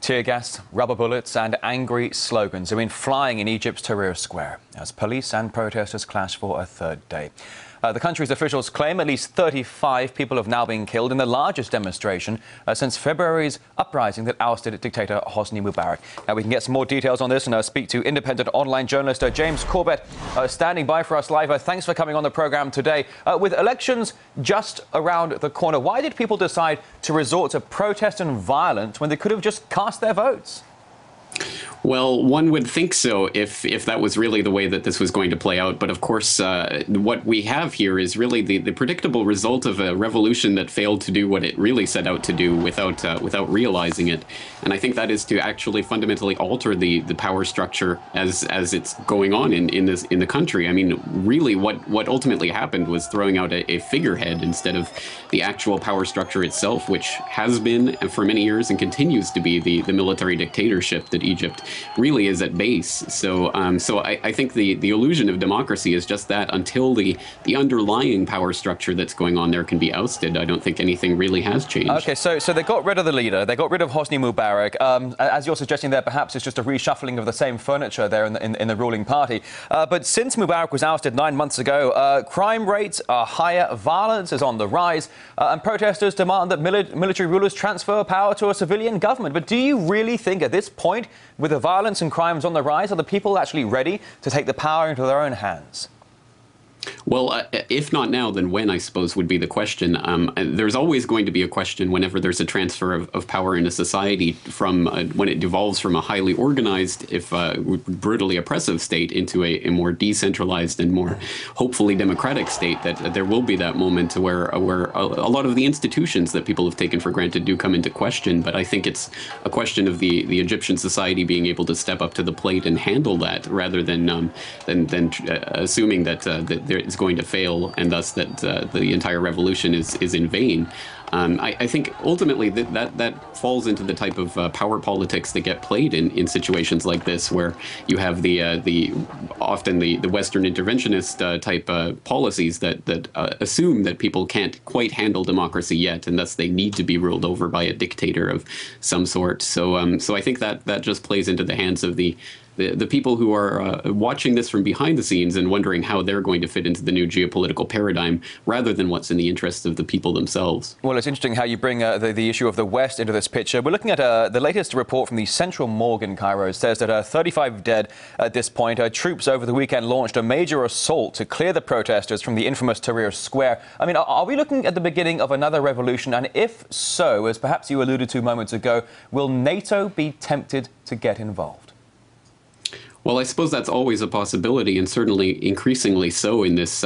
Tear gas, rubber bullets and angry slogans have been flying in Egypt's Tahrir Square as police and protesters clash for a third day. The country's officials claim at least 35 people have now been killed in the largest demonstration since February's uprising that ousted dictator Hosni Mubarak. Now, we can get some more details on this and speak to independent online journalist James Corbett standing by for us live. Thanks for coming on the programme today. With elections just around the corner, why did people decide to resort to protest and violence when they could have just cast their votes? Well, one would think so if that was really the way that this was going to play out. But of course, what we have here is really the predictable result of a revolution that failed to do what it really set out to do without realizing it. And I think that is to actually fundamentally alter the power structure as it's going on in the country. I mean, really, what ultimately happened was throwing out a figurehead instead of the actual power structure itself, which has been for many years and continues to be the military dictatorship that Egypt really is at base. So I think the illusion of democracy is just that. Until the underlying power structure that's going on there can be ousted, I don't think anything really has changed. Okay, so they got rid of the leader. They got rid of Hosni Mubarak. As you're suggesting there, perhaps it's just a reshuffling of the same furniture there in the ruling party. But since Mubarak was ousted 9 months ago, crime rates are higher, violence is on the rise, and protesters demand that military rulers transfer power to a civilian government. But do you really think at this point, with the violence and crimes on the rise, are the people actually ready to take the power into their own hands? Well, if not now, then when, I suppose, would be the question. There's always going to be a question whenever there's a transfer of power in a society from when it devolves from a highly organized, if brutally oppressive state into a more decentralized and more hopefully democratic state, that there will be that moment where a lot of the institutions that people have taken for granted do come into question. But I think it's a question of the Egyptian society being able to step up to the plate and handle that, rather than assuming that it's going to fail, and thus that the entire revolution is in vain. I think ultimately that falls into the type of power politics that get played in situations like this, where you have often the Western interventionist type policies that assume that people can't quite handle democracy yet, and thus they need to be ruled over by a dictator of some sort. So I think that just plays into the hands of the people who are watching this from behind the scenes and wondering how they're going to fit into the new geopolitical paradigm, rather than what's in the interests of the people themselves. Well, it's interesting how you bring the issue of the West into this picture. We're looking at the latest report from the Central Morgue in Cairo. It says that 35 dead at this point. Troops over the weekend launched a major assault to clear the protesters from the infamous Tahrir Square. I mean, are we looking at the beginning of another revolution? And if so, as perhaps you alluded to moments ago, will NATO be tempted to get involved? Well, I suppose that's always a possibility, and certainly increasingly so in this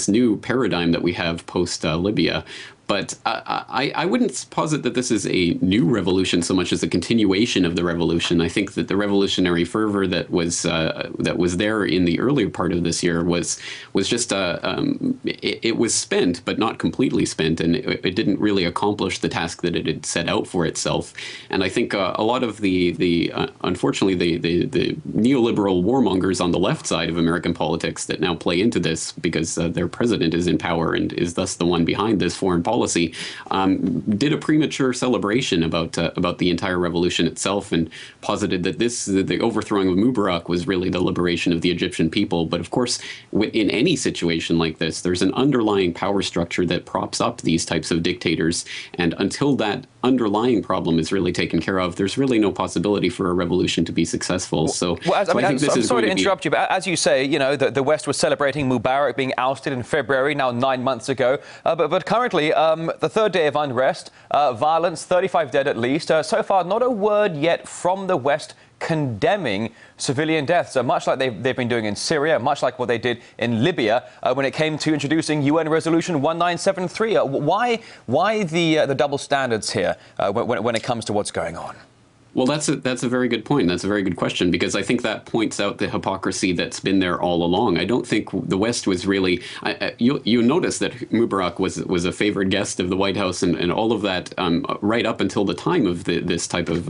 new paradigm that we have post Libya. But I wouldn't posit that this is a new revolution so much as a continuation of the revolution. I think that the revolutionary fervor that was there in the earlier part of this year was just it was spent, but not completely spent, and it didn't really accomplish the task that it had set out for itself. And I think a lot of unfortunately the neoliberal warmongers on the left side of American politics that now play into this, because their president is in power and is thus the one behind this foreign policy, did a premature celebration about the entire revolution itself, and posited that the overthrowing of Mubarak was really the liberation of the Egyptian people. But of course, in any situation like this, there's an underlying power structure that props up these types of dictators, and until that underlying problem is really taken care of, there's really no possibility for a revolution to be successful. So, I think this is. I'm sorry to interrupt you, but as you say, the West was celebrating Mubarak being ousted in February, now 9 months ago. But currently, the third day of unrest, violence, 35 dead at least. So far, not a word yet from the West condemning civilian deaths, much like they've been doing in Syria, much like what they did in Libya when it came to introducing UN Resolution 1973. Why the double standards here when it comes to what's going on? Well, that's a very good point. That's a very good question, because I think that points out the hypocrisy that's been there all along. I don't think the West was really. You notice that Mubarak was a favored guest of the White House and all of that right up until the time of this type of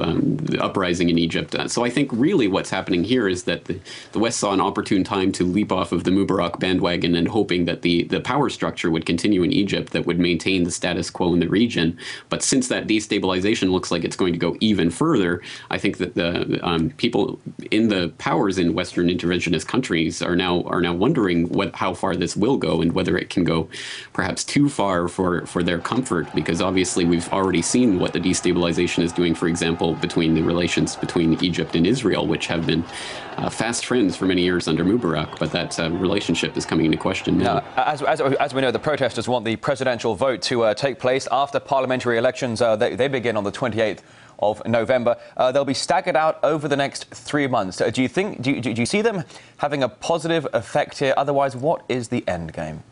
uprising in Egypt. So I think really what's happening here is that the West saw an opportune time to leap off of the Mubarak bandwagon, and hoping that the power structure would continue in Egypt that would maintain the status quo in the region. But since that destabilization looks like it's going to go even further, either. I think that the people in the powers in Western interventionist countries are now wondering how far this will go and whether it can go perhaps too far for their comfort, because obviously we've already seen what the destabilization is doing, for example, between the relations between Egypt and Israel, which have been fast friends for many years under Mubarak, but that relationship is coming into question now. As we know, the protesters want the presidential vote to take place after parliamentary elections. They begin on the 28th of November. They'll be staggered out over the next 3 months. Do you see them having a positive effect here? Otherwise, what is the end game?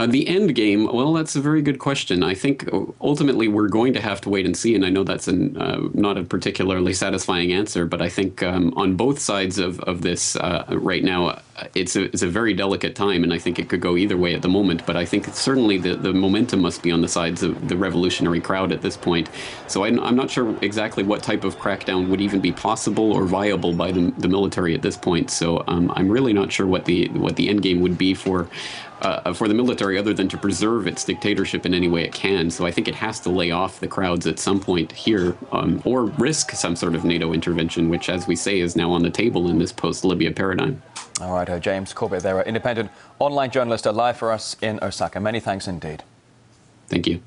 The end game, well, that's a very good question. I think ultimately we're going to have to wait and see, and I know that's not a particularly satisfying answer, but I think on both sides of this right now, it's a very delicate time, and I think it could go either way at the moment, but I think certainly the momentum must be on the sides of the revolutionary crowd at this point. So I'm not sure exactly what type of crackdown would even be possible or viable by the military at this point, so I'm really not sure what the end game would be for the military, other than to preserve its dictatorship in any way it can. So I think it has to lay off the crowds at some point here, or risk some sort of NATO intervention, which, as we say, is now on the table in this post-Libya paradigm. All right, James Corbett there, independent online journalist, live for us in Osaka. Many thanks indeed. Thank you.